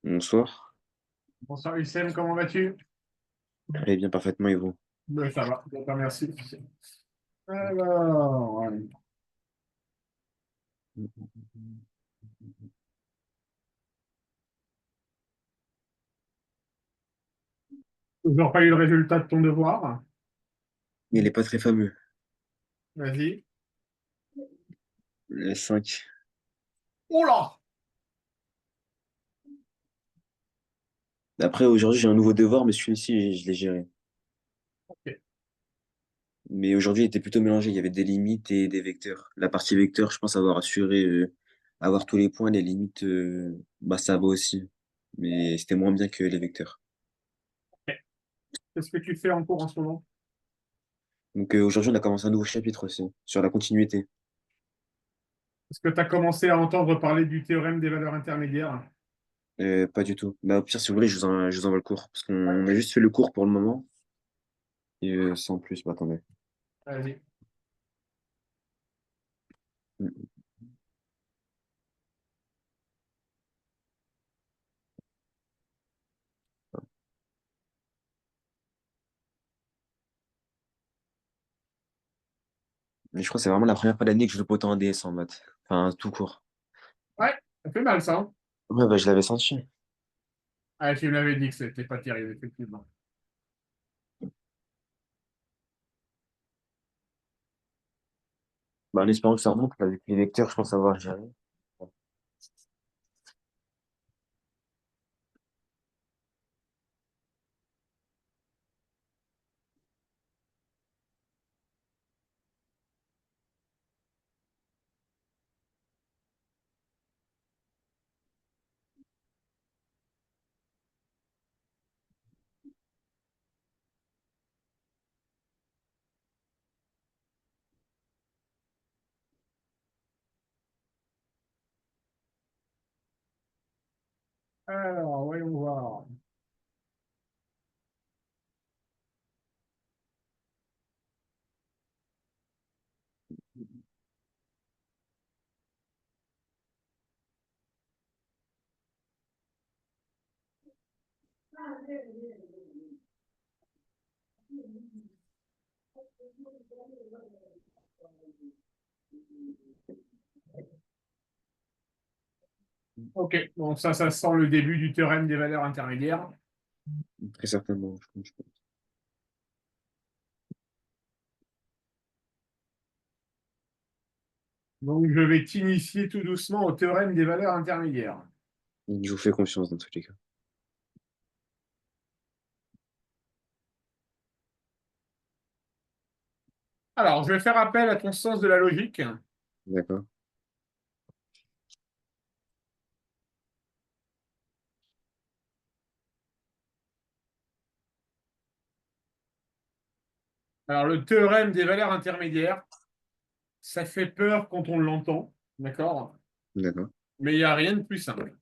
Bonsoir. Bonsoir Hissem, comment vas-tu? Très bien, parfaitement, et vous? Ben, ça va, je te remercie. Alors, ouais. Toujours pas eu le résultat de ton devoir? Il n'est pas très fameux. Vas-y. Le 5. Oh là! Après, aujourd'hui, j'ai un nouveau devoir, mais celui-ci, je l'ai géré. Ok. Mais aujourd'hui, il était plutôt mélangé. Il y avait des limites et des vecteurs. La partie vecteur, je pense avoir assuré, avoir tous les points. Les limites, bah, ça va aussi. Mais c'était moins bien que les vecteurs. Qu'est-ce que tu fais en cours en ce moment? Donc, aujourd'hui, on a commencé un nouveau chapitre aussi, sur la continuité. Est-ce que tu as commencé à entendre parler du théorème des valeurs intermédiaires? Pas du tout. Bah, au pire, si vous voulez, je vous envoie le cours. Parce Ouais. qu'on a juste fait le cours pour le moment. Et sans plus, bah, attendez. Vas-y. Mais je crois que c'est vraiment la première fois de l'année que je loupe autant en DS en maths. Enfin, tout court. Ouais, ça fait mal ça, hein. Ouais, bah, je l'avais senti. Ah, tu me l'avais dit que c'était pas terrible, effectivement. Bah, en espérant que ça remonte, avec les lecteurs, je pense avoir géré. Alors, voyons voir. Ok, bon, ça sent le début du théorème des valeurs intermédiaires. Très certainement. Je pense. Donc, je vais t'initier tout doucement au théorème des valeurs intermédiaires. Je vous fais confiance dans tous les cas. Alors, je vais faire appel à ton sens de la logique. D'accord. Alors, le théorème des valeurs intermédiaires, ça fait peur quand on l'entend, d'accord? D'accord. Mais il n'y a rien de plus simple,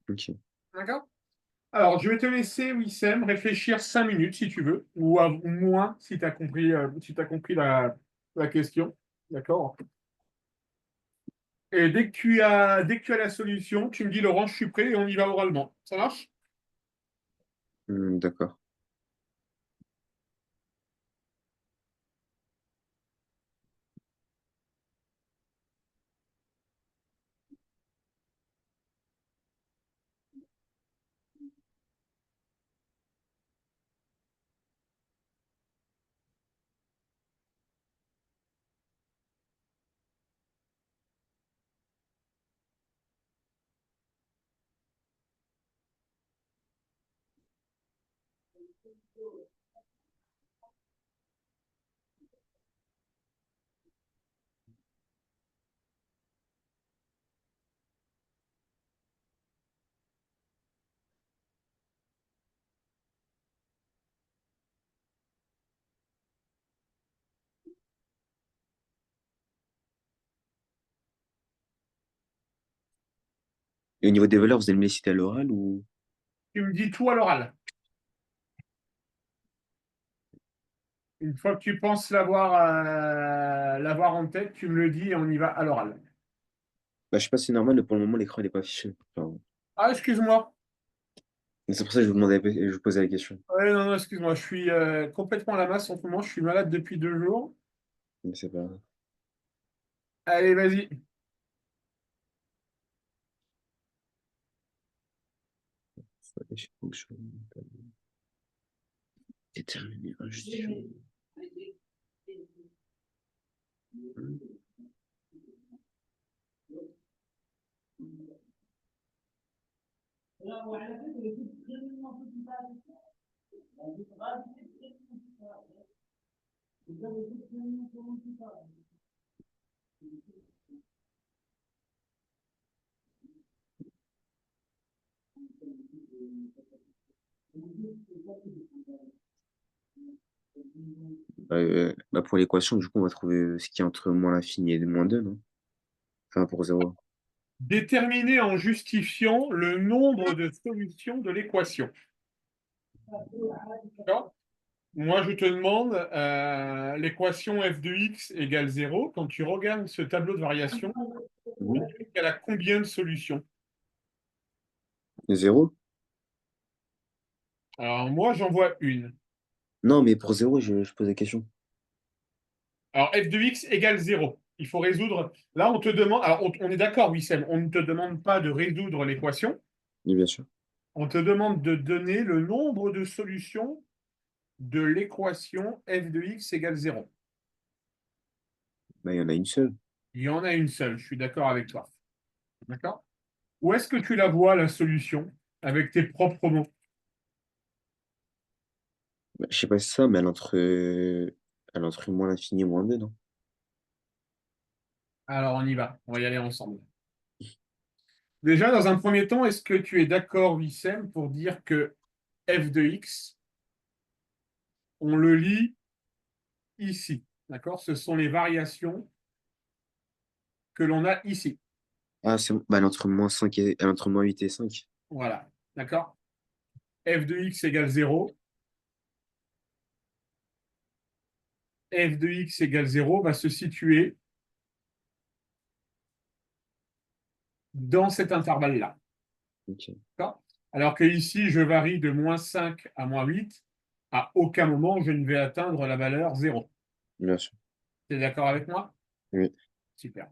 Ok. d'accord? Alors, je vais te laisser, Wissem, réfléchir 5 minutes si tu veux, ou moins si tu as compris, si t'as compris la question, d'accord? Et dès que tu as la solution, tu me dis, Laurent, je suis prêt et on y va oralement. Ça marche? D'accord. Et au niveau des valeurs, vous allez me les citer à l'oral ou? Tu me dis tout à l'oral. Une fois que tu penses l'avoir en tête, tu me le dis et on y va à l'oral. Bah, je sais pas si c'est normal, mais pour le moment, l'écran n'est pas affiché. Enfin, Ah, excuse-moi. C'est pour ça que je vous demandais, je vous posais la question. Ouais, non, non, excuse-moi, je suis complètement à la masse en ce moment, je suis malade depuis 2 jours. Mais c'est pas grave. Allez, vas-y. Je faut que je déterminer un justifiant. Bah, pour l'équation, du coup, on va trouver ce qui est entre moins l'infini et moins 2, non? Enfin, pour zéro. Déterminer en justifiant le nombre de solutions de l'équation. D'accord. Moi, je te demande l'équation f de x égale 0. Quand tu regardes ce tableau de variation, Mhm. elle a combien de solutions? Zéro? Alors, moi, j'en vois une. Non, mais pour zéro, je pose la question. Alors, f de x égale 0. Il faut résoudre. Là, on te demande. Alors, on est d'accord, Wissem, on ne te demande pas de résoudre l'équation. Oui, bien sûr. On te demande de donner le nombre de solutions de l'équation f de x égale 0. Bah, il y en a une seule. Il y en a une seule, je suis d'accord avec toi. D'accord? Où est-ce que tu la vois, la solution, avec tes propres mots? Bah, je sais pas si c'est ça, mais elle est entre moins l'infini et moins 2, non? Alors, on y va. On va y aller ensemble. Déjà, dans un premier temps, est-ce que tu es d'accord, Wissem, pour dire que f de x, on le lit ici? D'accord? Ce sont les variations que l'on a ici. Ah, c'est bon. Bah, elle est entre moins 8 et 5. Voilà. D'accord? F de x égale 0. F de x égale 0 va se situer dans cet intervalle-là. Ok, D'accord. Alors que ici, je varie de -5 à -8. À aucun moment, je ne vais atteindre la valeur 0. bien sûr. Tu es d'accord avec moi? Oui. Super.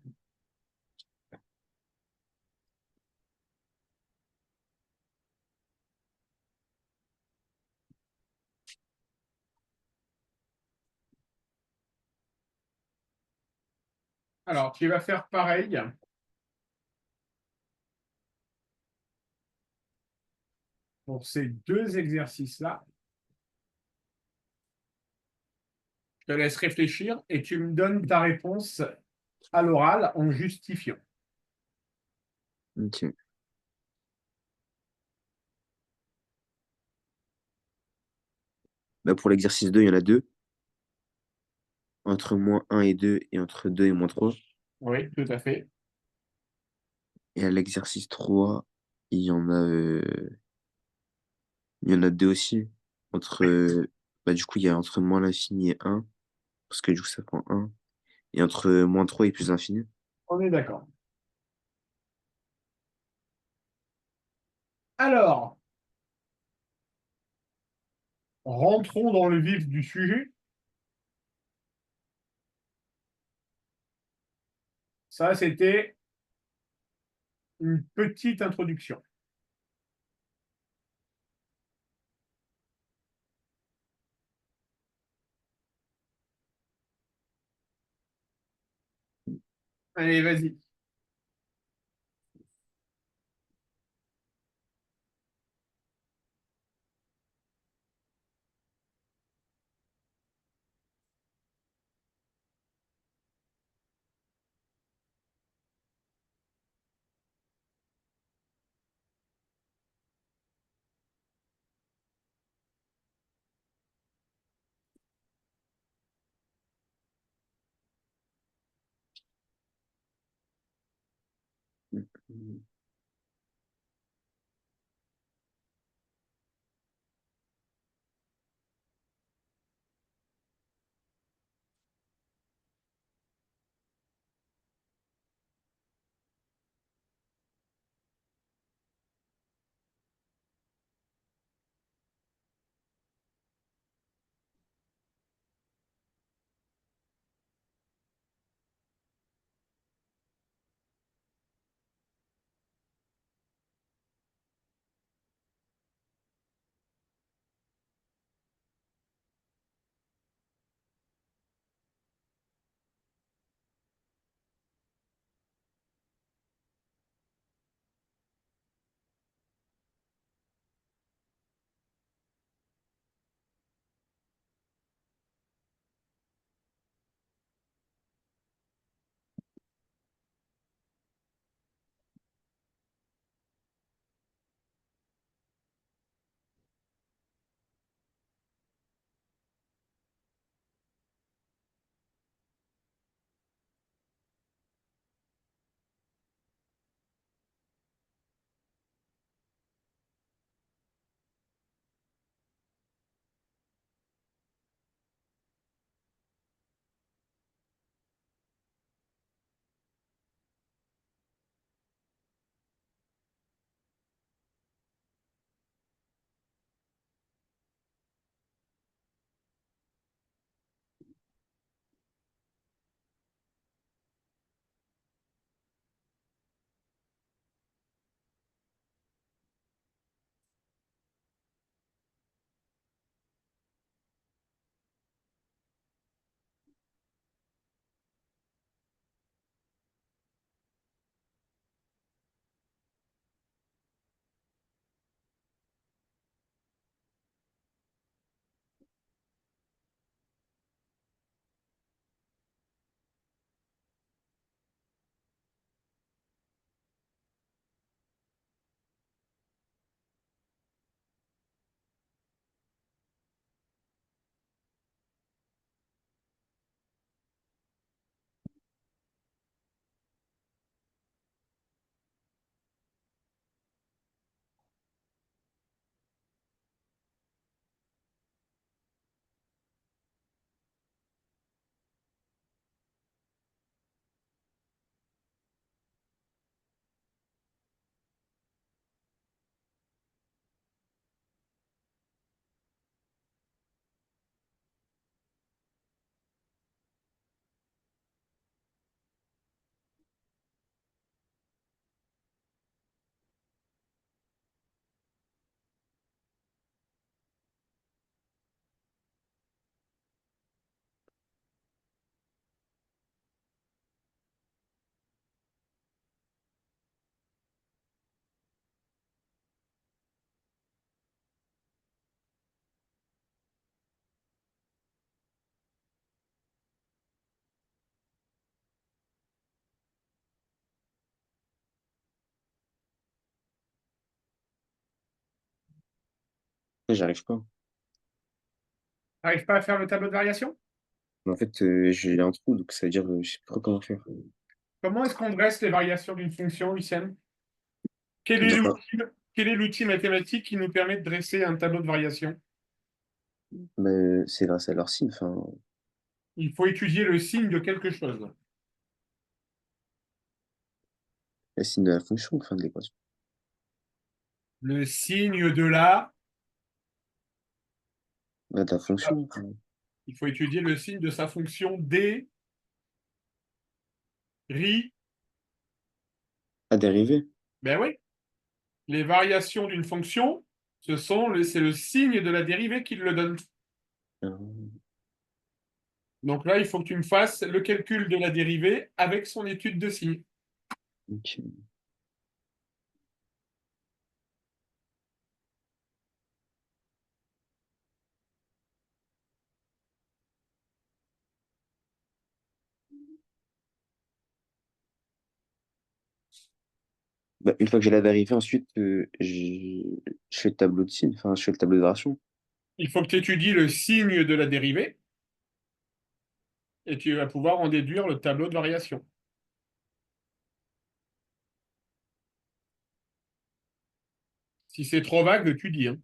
Alors, tu vas faire pareil pour ces deux exercices-là. Je te laisse réfléchir et tu me donnes ta réponse à l'oral en justifiant. Ok. Bah, pour l'exercice 2, il y en a deux. Entre moins un et 2 et entre 2 et moins 3. Oui, tout à fait. Et à l'exercice 3, il y en a, il y en a deux aussi. Entre, bah, du coup, il y a entre moins l'infini et un, parce que du coup, ça prend un. Et entre moins 3 et plus l'infini. On est d'accord. Alors, rentrons dans le vif du sujet. Ça, c'était une petite introduction. Allez, vas-y. Après, j'arrive pas. N'arrives pas à faire le tableau de variation? Mais en fait, j'ai un trou, donc ça veut dire, je sais pas trop comment faire. Comment est-ce qu'on dresse les variations d'une fonction, Wissem? Quel est Genre, l'outil, quel est l'outil mathématique qui nous permet de dresser un tableau de variation? mais c'est grâce à leur signe, enfin, Il faut étudier le signe de quelque chose. le signe de la fonction, enfin, de l'équation. Le signe de la... Ouais, de la fonction, enfin. Il faut étudier le signe de sa fonction dérivée. À dériver. Ben oui, les variations d'une fonction, c'est le signe de la dérivée qui le donne. Donc là, il faut que tu me fasses le calcul de la dérivée avec son étude de signe. Ok. Bah, une fois que j'ai la dérivée, ensuite, je fais le tableau de signe, enfin, je fais le tableau de variation. Il faut que tu étudies le signe de la dérivée et tu vas pouvoir en déduire le tableau de variation. Si c'est trop vague, tu dis, hein.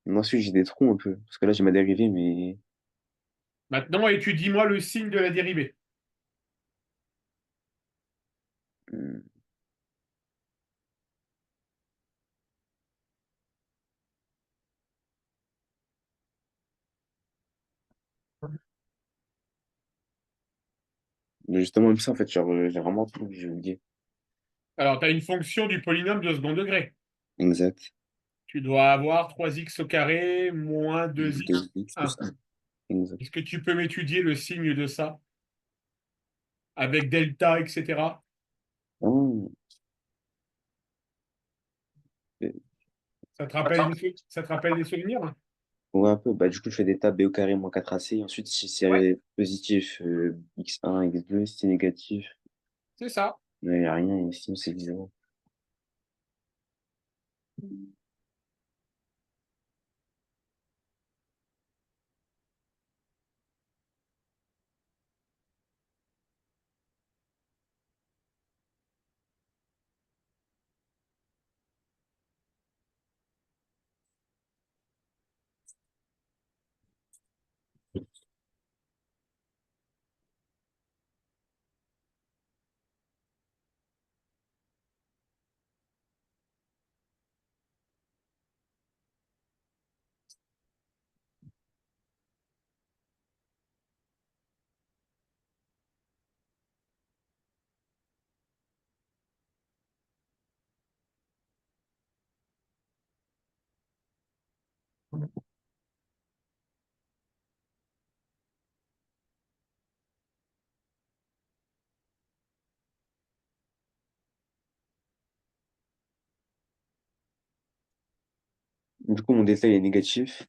Mais ensuite, j'ai des trous un peu, parce que là, j'ai ma dérivée, mais Maintenant, étudie-moi le signe de la dérivée. euh, justement, même ça, en fait, genre, j'ai vraiment un trou, j'ai oublié. Alors, tu as une fonction du polynôme de second degré. Exact. Tu dois avoir 3x au carré moins 2x, 2x plus 1. 1. Exact. Est-ce que tu peux m'étudier le signe de ça avec delta, etc. Oh, euh, Ça te rappelle des souvenirs? ouais, un peu. Bah, du coup, je fais des tables b au carré moins 4ac. Ensuite, si Ouais, c'est positif, x1, x2. Si c'est négatif, c'est ça. il n'y a rien, et sinon, c'est 0. Du coup, mon delta il est négatif.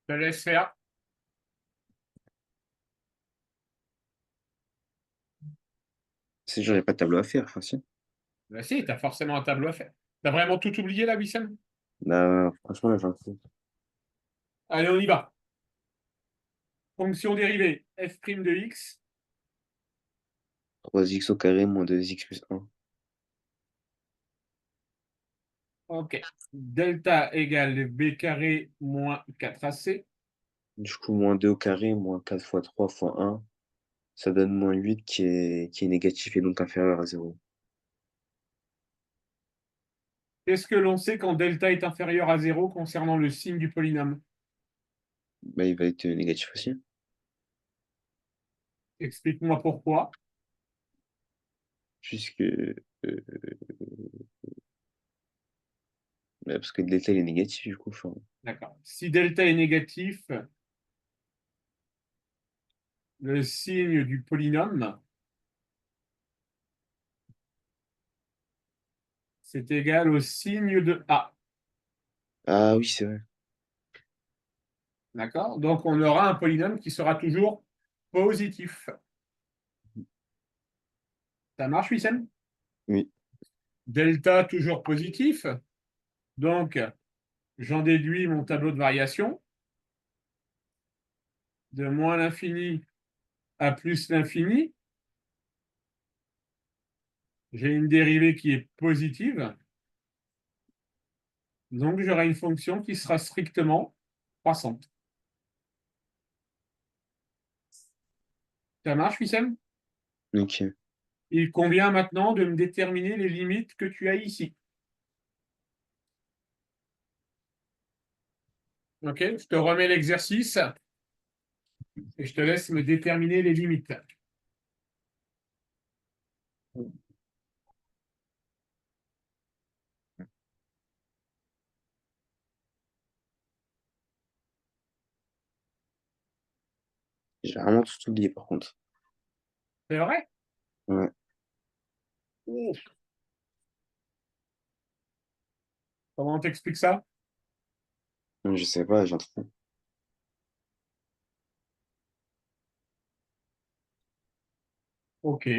Je te laisse faire. C'est genre, il n'y a pas de tableau à faire. Enfin, si. Ben si, tu as forcément un tableau à faire. Tu as vraiment tout oublié là, Wissem? Bah, franchement, là, j'ai un trou. Allez, on y va. Fonction dérivée f' de x. 3x au carré moins 2x plus 1. OK. Delta égale b carré moins 4ac. Du coup, moins 2 au carré moins 4 fois 3 fois 1. Ça donne moins 8 qui est négatif et donc inférieur à 0. Qu'est-ce que l'on sait quand delta est inférieur à 0 concernant le signe du polynôme? Bah, il va être négatif aussi. Explique-moi pourquoi. Puisque, bah, parce que le delta il est négatif, du coup. Enfin, D'accord. Si delta est négatif, le signe du polynôme, c'est égal au signe de A. ah oui, c'est vrai. D'accord? Donc, on aura un polynôme qui sera toujours positif. Ça marche, Wissem? Oui. Delta toujours positif. Donc, j'en déduis mon tableau de variation de moins l'infini à plus l'infini. J'ai une dérivée qui est positive. Donc, j'aurai une fonction qui sera strictement croissante. Ça marche, Wissem? Ok. Il convient maintenant de me déterminer les limites que tu as ici. Ok, je te remets l'exercice et je te laisse me déterminer les limites. J'ai vraiment tout oublié par contre. C'est vrai? Ouais. Ouf. Comment on t'explique ça? Je sais pas, j'ai un trou. Ok.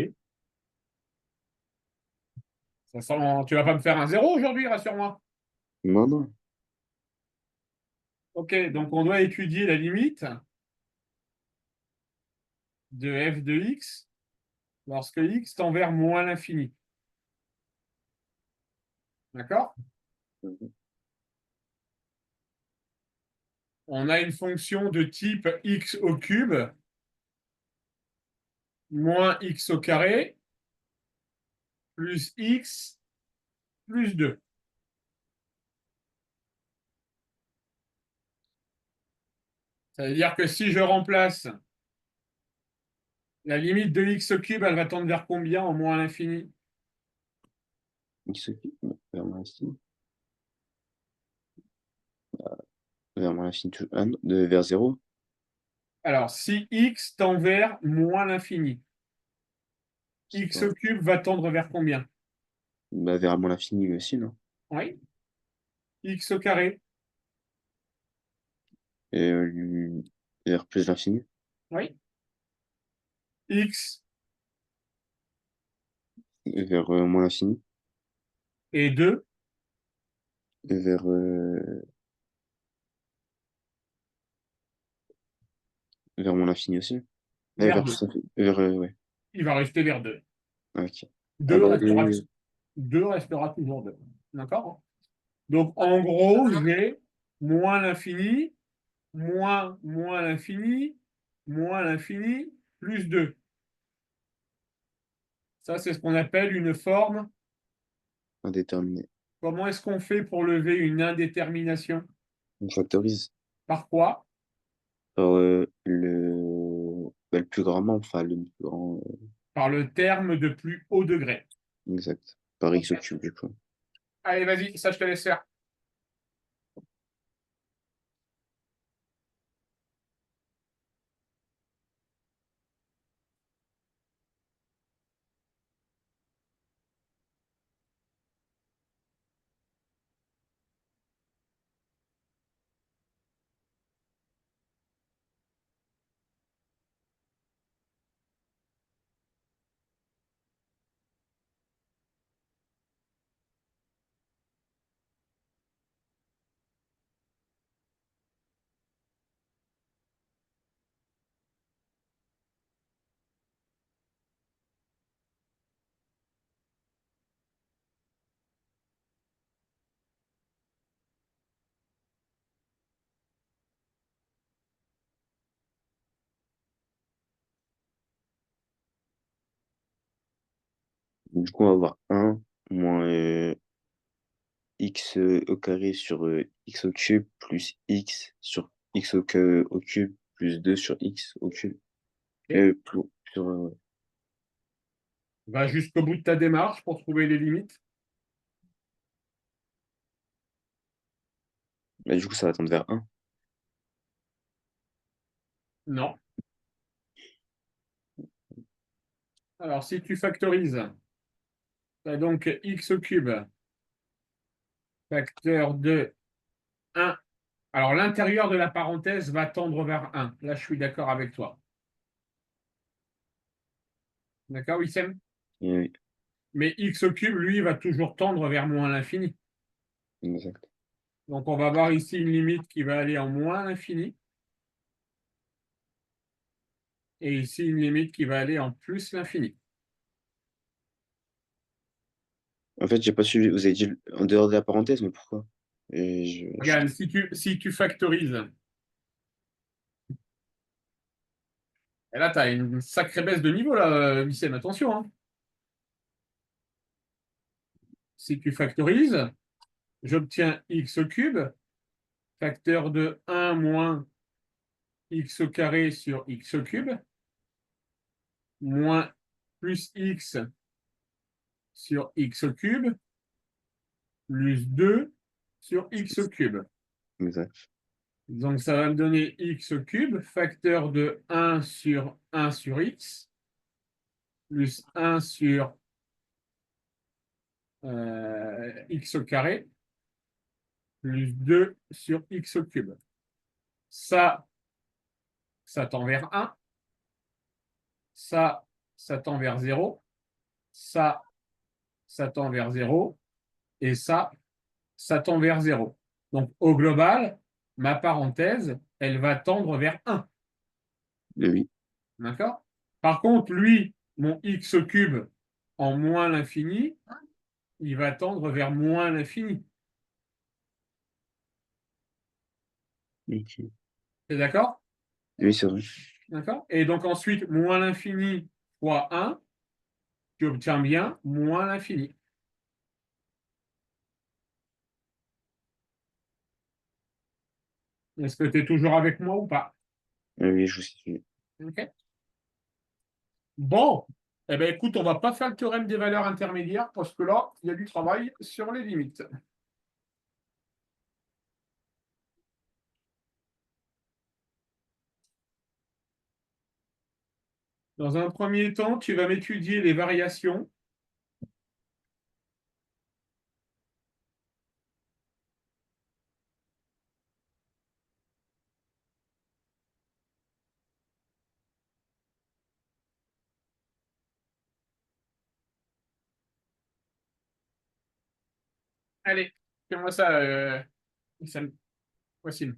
Ça sent... Tu vas pas me faire un zéro aujourd'hui, rassure-moi. Non, non. Ok, donc on doit étudier la limite de f de x lorsque x tend vers moins l'infini. D'accord? Mhm. On a une fonction de type x au cube moins x au carré plus x plus 2. Ça veut dire que si je remplace la limite de x au cube, elle va tendre vers combien en moins l'infini? Qui s'occupe vers mon infini. Vers mon infini. Ah, non, vers zéro. Alors, si x tend vers moins l'infini, Je sais x pas. au cube va tendre vers combien? Bah, vers mon infini aussi, non? Oui. X au carré? Et vers plus l'infini. Oui. X Et vers moins l'infini. et 2 Et vers mon infini aussi. Et vers vers 2. plus l'infini. Vers, ouais. Il va rester vers 2. Ah, ok. Ah 2 bah, restera, 2 restera toujours 2. D'accord? Donc, en gros, j'ai moins l'infini, moins l'infini, moins l'infini, plus 2. Ça, c'est ce qu'on appelle une forme. indéterminé. Comment est-ce qu'on fait pour lever une indétermination? On factorise. Par quoi? Par bah, le plus grand nombre, enfin le plus grand. Par le terme de plus haut degré. Exact. Par Ok. x au cube, du coup. Allez, vas-y, ça, je te laisse faire. Du coup, on va avoir un moins x au carré sur x au cube plus x sur x au cube plus 2 sur x au cube. Ok. Plus, sur, Va jusqu'au bout de ta démarche pour trouver les limites. bah, du coup, ça va tendre vers un. Non. Alors, si tu factorises, tu as donc x au cube, facteur de 1. Alors, l'intérieur de la parenthèse va tendre vers 1. Là, je suis d'accord avec toi. D'accord, Wissem? Et oui. Mais x au cube, lui, va toujours tendre vers moins l'infini. Exact. Donc, on va avoir ici une limite qui va aller en moins l'infini. Et ici, une limite qui va aller en plus l'infini. En fait, j'ai pas suivi. Vous avez dit en dehors de la parenthèse, mais pourquoi? Regarde, si tu factorises, et là, tu as une sacrée baisse de niveau, là, Wissem, attention, hein. Si tu factorises, j'obtiens x au cube, facteur de 1 moins x au carré sur x au cube, moins plus x sur x au cube, plus 2 sur x au cube. Exact. Donc, ça va me donner x au cube, facteur de 1 sur x, plus 1 sur x au carré, plus 2 sur x au cube. Ça, ça tend vers 1. Ça tend vers 0. Ça, ça tend vers 0. Et ça tend vers 0. Donc, au global, ma parenthèse, elle va tendre vers 1. Oui. D'accord? Par contre, lui, mon x au cube en moins l'infini, il va tendre vers moins l'infini. Ok. C'est d'accord? Oui, c'est vrai. D'accord? Et donc ensuite, moins l'infini fois 1, tu obtiens bien moins l'infini. Est-ce que tu es toujours avec moi ou pas? Oui, je vous suis. Ok. Bon, eh bien écoute, on va pas faire le théorème des valeurs intermédiaires parce que là, il y a du travail sur les limites. Dans un premier temps, tu vas m'étudier les variations. Allez, fais-moi ça, Issam. Voici.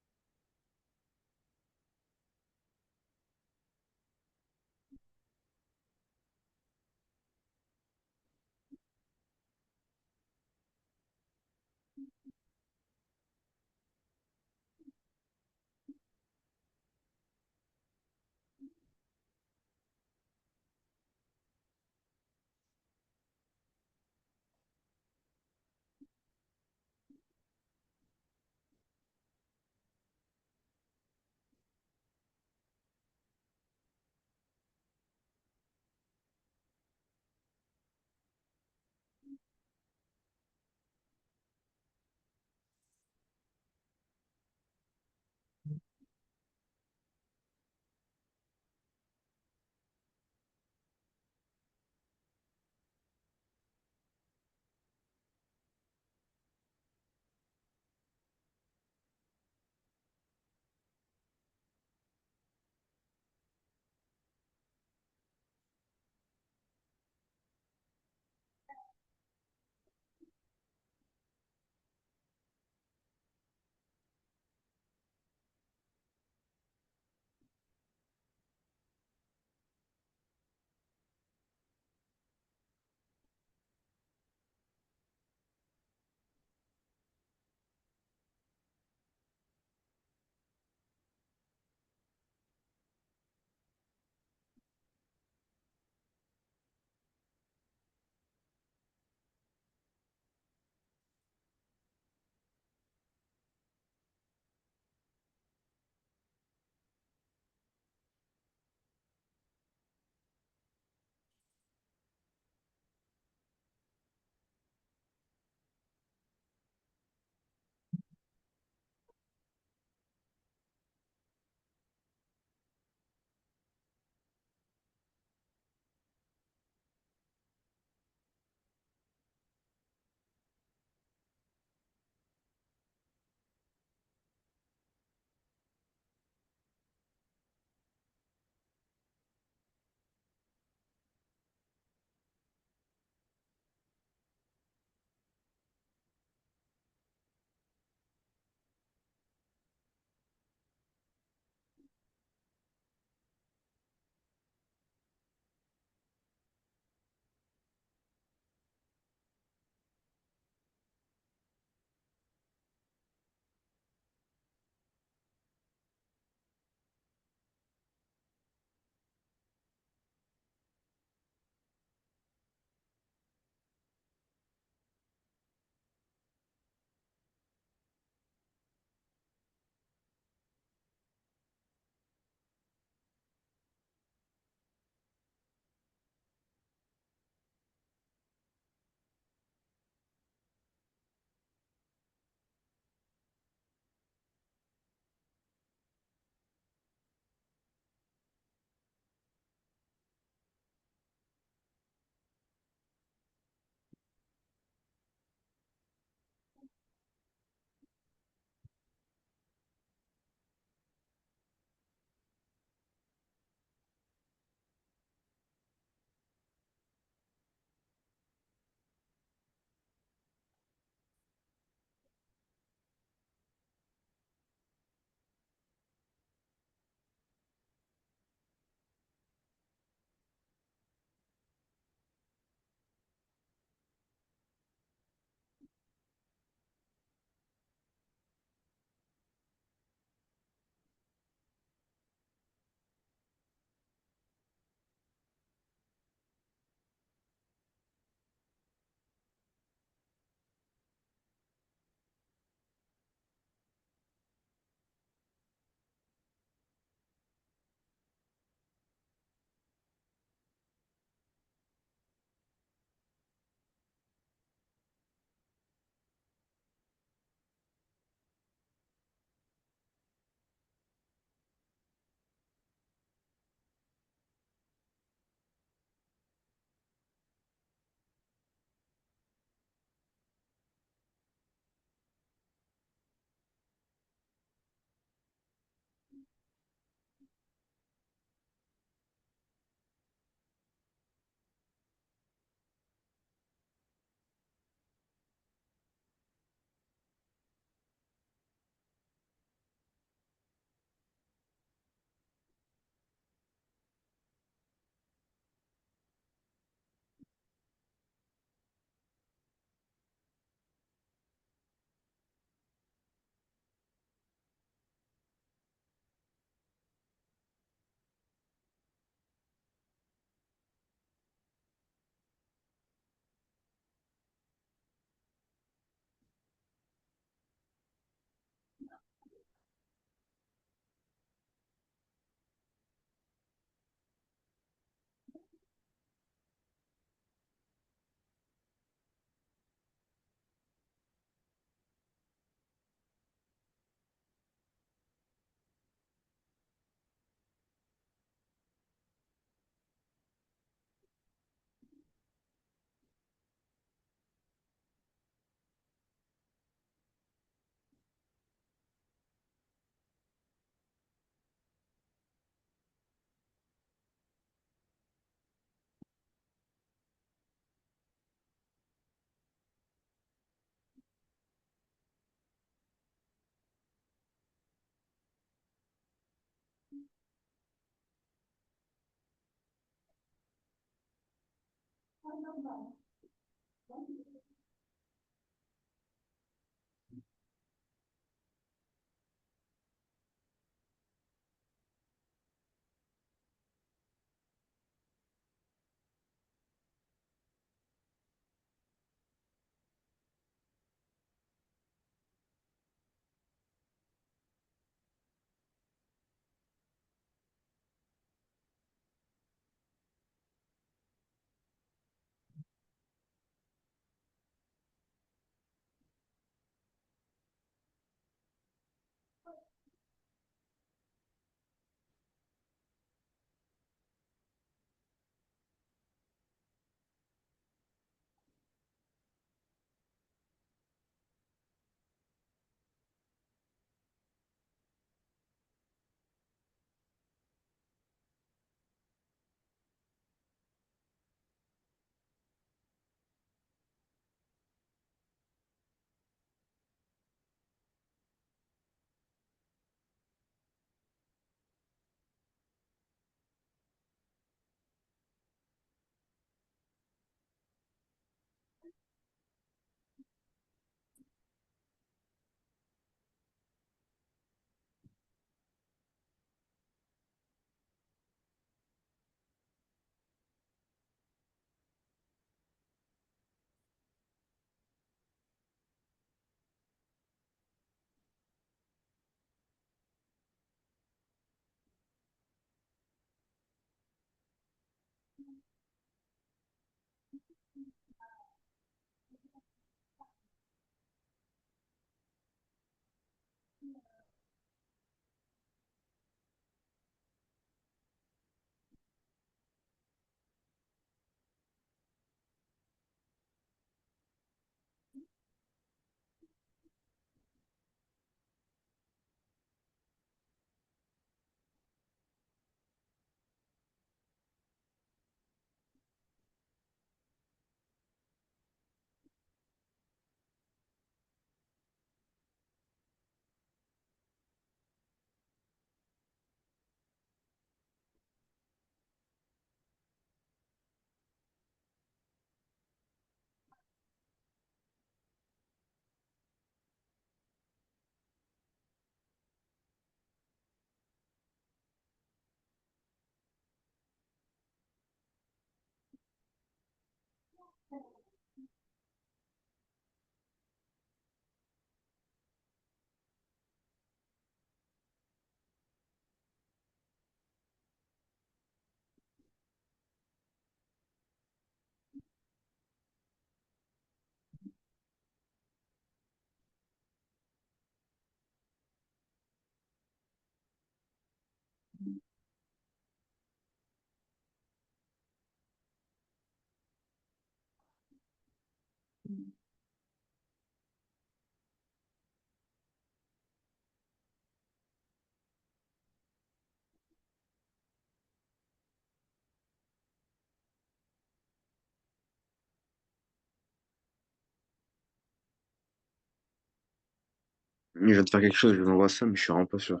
Je viens de faire quelque chose, je vous envoie ça, mais je suis vraiment pas sûr.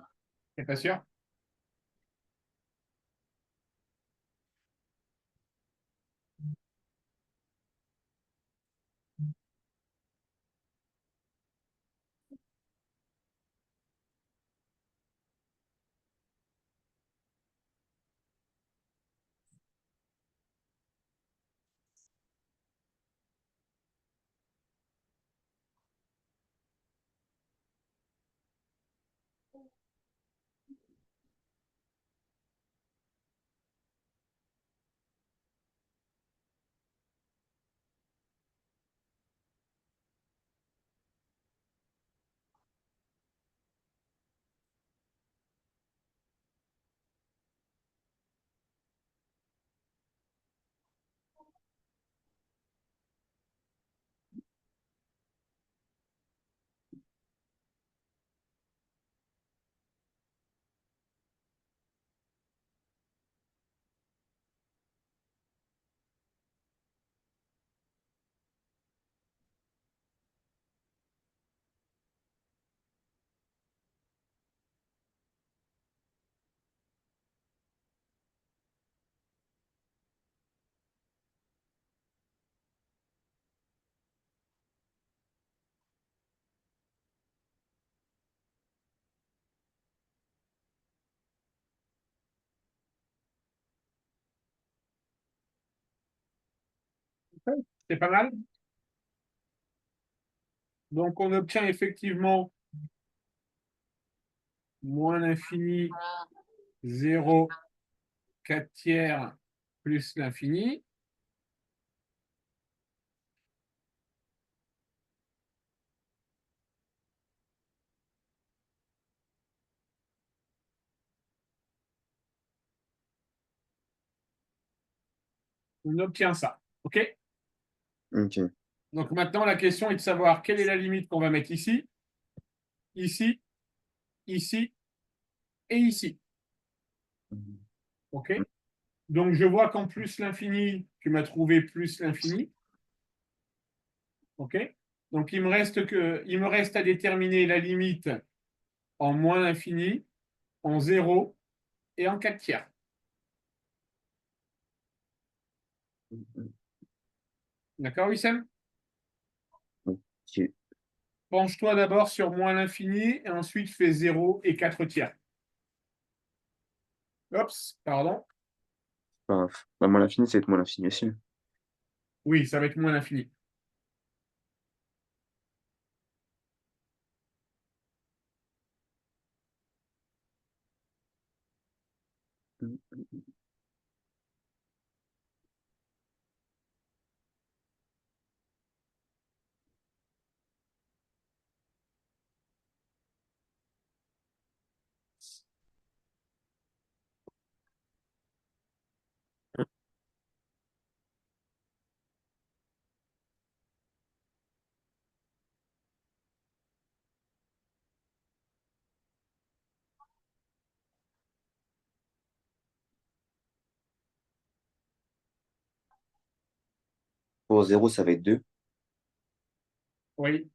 T'es pas sûr? C'est pas mal. Donc, on obtient effectivement moins l'infini, 0, 4 tiers plus l'infini. On obtient ça. OK? Ok. Donc maintenant, la question est de savoir quelle est la limite qu'on va mettre ici, ici, ici et ici. OK? Donc je vois qu'en plus l'infini, tu m'as trouvé plus l'infini. OK? Donc il me reste à déterminer la limite en moins l'infini, en 0 et en 4 tiers. D'accord, Wissem? Ok. Penche-toi d'abord sur moins l'infini et ensuite fais 0 et 4 tiers. Oups, pardon. Pas grave. Bah, moins l'infini, c'est être moins l'infini aussi. Oui, ça va être moins l'infini. Pour zéro, ça va être 2. Oui.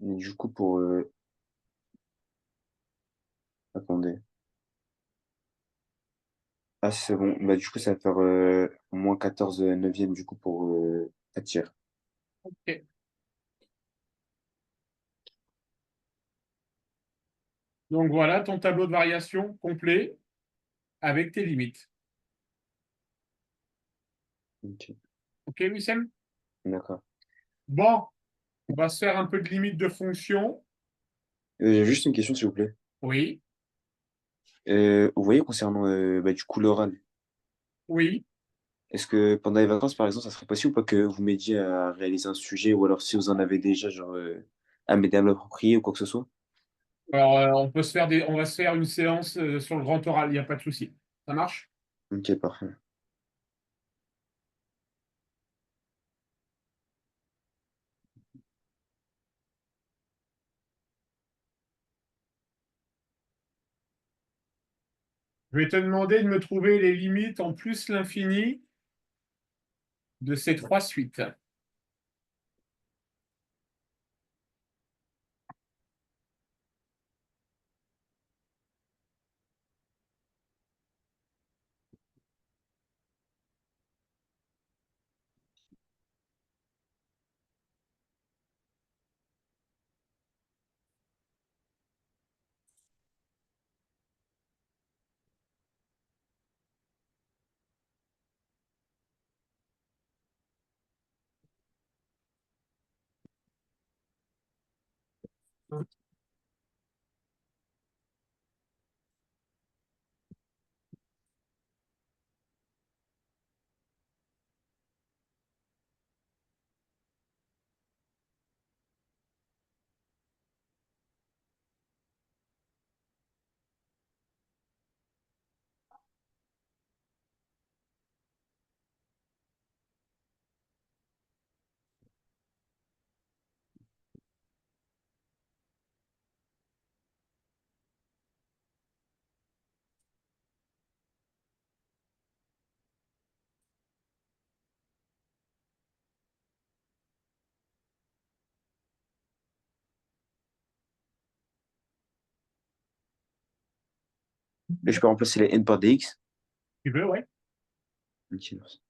Et du coup, pour... attendez. Ah, c'est bon. Bah, du coup, ça va faire moins 14 neuvième du coup pour 4 tiers. OK. Donc voilà ton tableau de variation complet avec tes limites. Ok. OK, Wissem? D'accord. Bon, on va se faire un peu de limite de fonction. J'ai juste une question, s'il vous plaît. Oui, Vous voyez, concernant bah, du coup l'oral, oui. est-ce que pendant les vacances, par exemple, ça serait possible ou pas que vous m'aidiez à réaliser un sujet, ou alors si vous en avez déjà, genre, à m'aider à me l'approprier ou quoi que ce soit? Alors, on va se faire une séance sur le grand oral, il n'y a pas de souci. Ça marche? Ok, parfait. Je vais te demander de me trouver les limites en plus l'infini de ces trois suites. Là, je peux remplacer les N par des X. Tu veux, ouais. Ok, merci.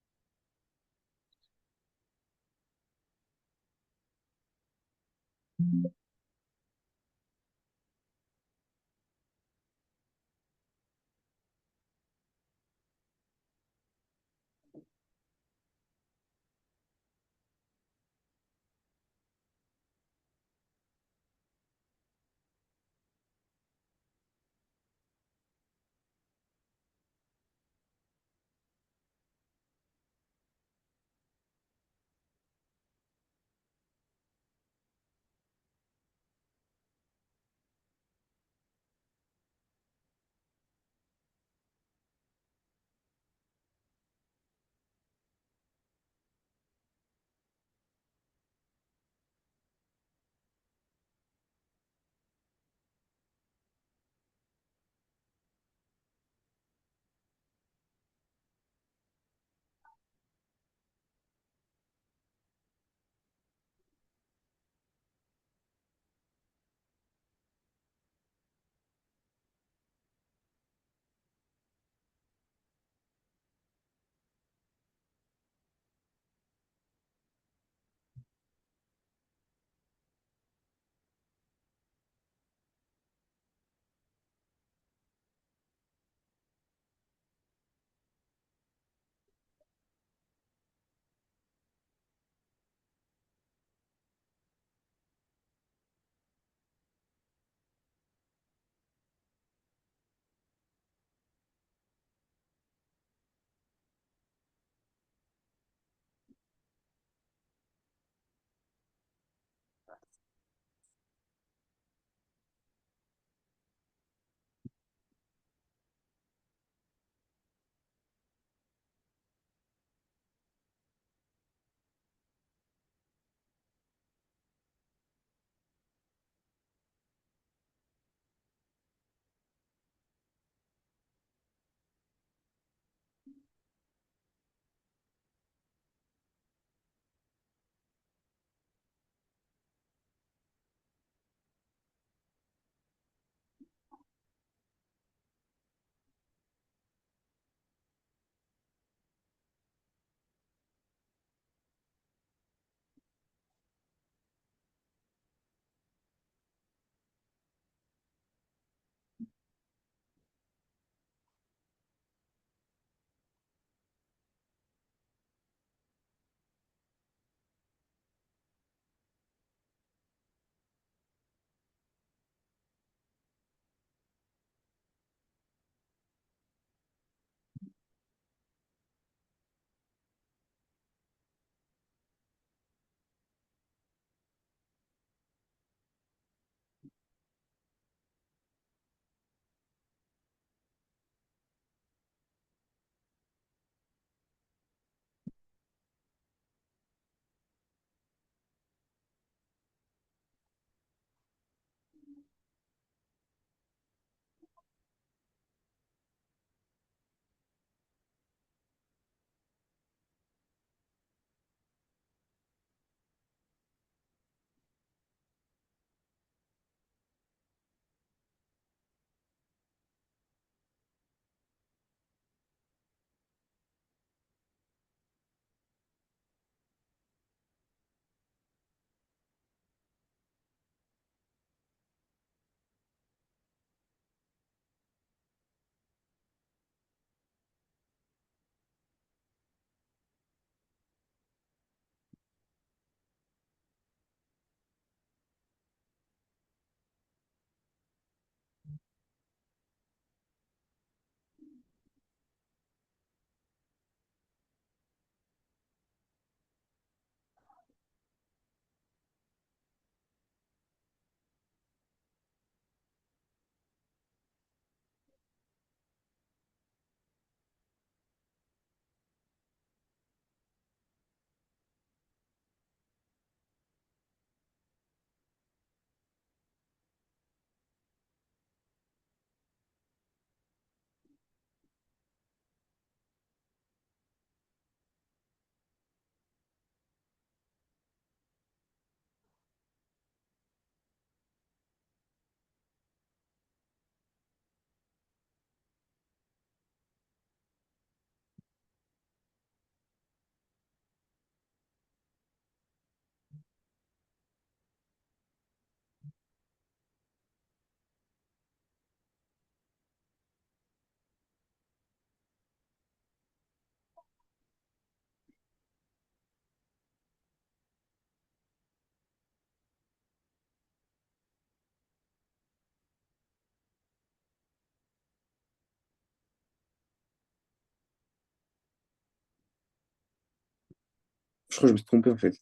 Je crois que je me suis trompé en fait.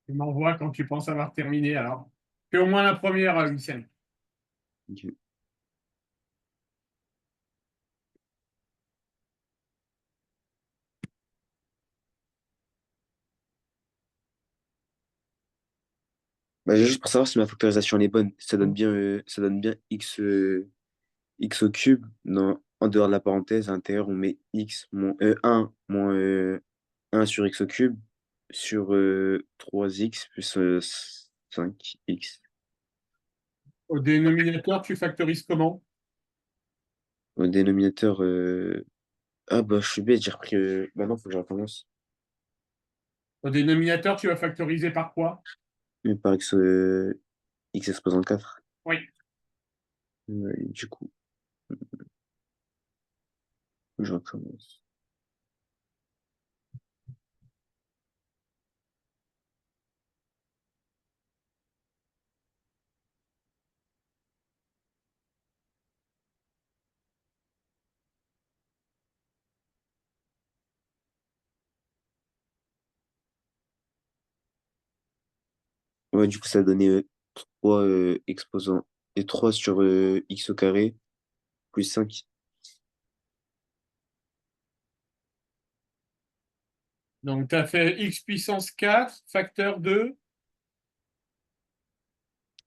Tu m'envoies quand tu penses avoir terminé, alors. Fais au moins la première, Wissem. Ok. Bah, juste pour savoir si ma factorisation elle est bonne, ça donne bien x au cube. En dehors de la parenthèse, à l'intérieur, on met x moins 1 moins 1 sur x au cube sur 3x plus 5x. Au dénominateur, tu factorises comment? Au dénominateur, ah bah je suis bête, j'ai repris. Bah non, faut que je recommence. Au dénominateur, tu vas factoriser par quoi? Mais par x, x exposant 4. Oui. Du coup, je recommence. Ouais, du coup, ça donnait 3 exposants et 3 sur x au carré plus 5. Donc, tu as fait x puissance 4, facteur de.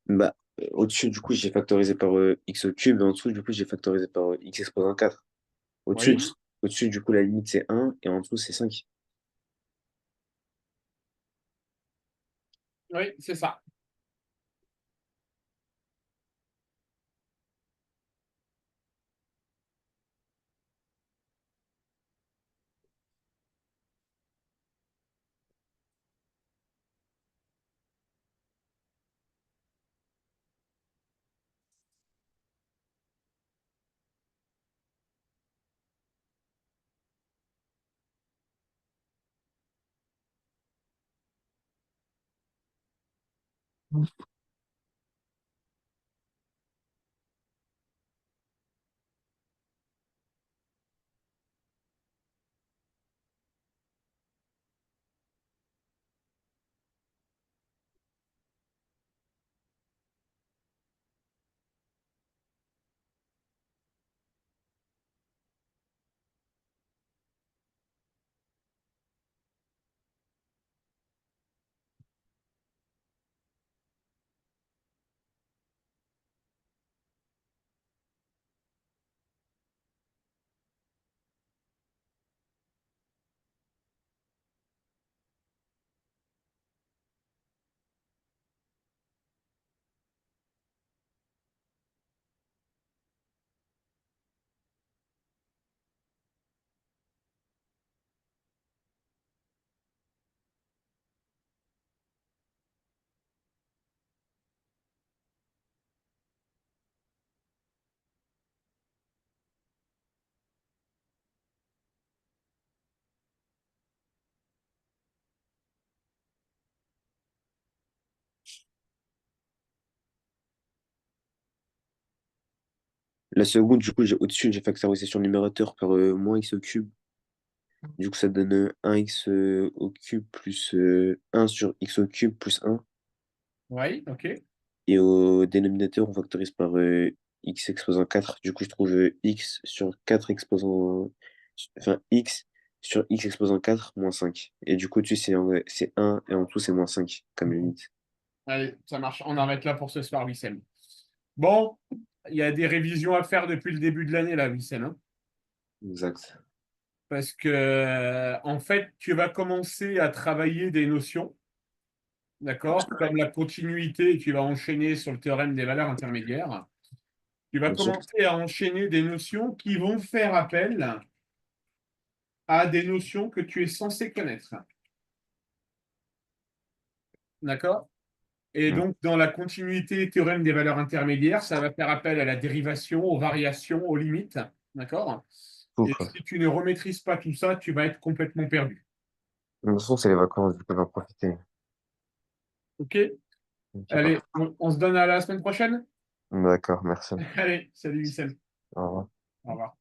Bah, au-dessus, du coup, j'ai factorisé par x au cube et en dessous, du coup, j'ai factorisé par x exposant 4. Au-dessus, Oui. au-dessus, du coup, la limite, c'est 1 et en dessous, c'est 5. Oui, c'est ça. La seconde, du coup, au-dessus, j'ai factorisé sur le numérateur par moins x au cube. Du coup, ça donne 1x au cube plus 1 sur x au cube plus 1. Oui, OK. Et au dénominateur, on factorise par x exposant 4. Du coup, je trouve x sur 4 exposant. Enfin, x sur x exposant 4 moins 5. Et du coup, tu sais, c'est 1 et en dessous, c'est moins 5 comme limite. Allez, ça marche. On arrête là pour ce soir, Wissem. Bon, il y a des révisions à faire depuis le début de l'année, là, Wissem, hein. Exact. Parce que, en fait, tu vas commencer à travailler des notions, d'accord, comme la continuité, tu vas enchaîner sur le théorème des valeurs intermédiaires. Tu vas Bien sûr. commencer à enchaîner des notions qui vont faire appel à des notions que tu es censé connaître. D'accord? Et Mm. donc, dans la continuité théorème des valeurs intermédiaires, ça va faire appel à la dérivation, aux variations, aux limites. D'accord? Fou, Et quoi. si tu ne remaîtrises pas tout ça, tu vas être complètement perdu. De toute façon, c'est les vacances, du coup, j'en profiter. OK? Ok, Allez, parfait. on se donne à la semaine prochaine? D'accord, merci. Allez, salut Wissem. Au revoir. Au revoir.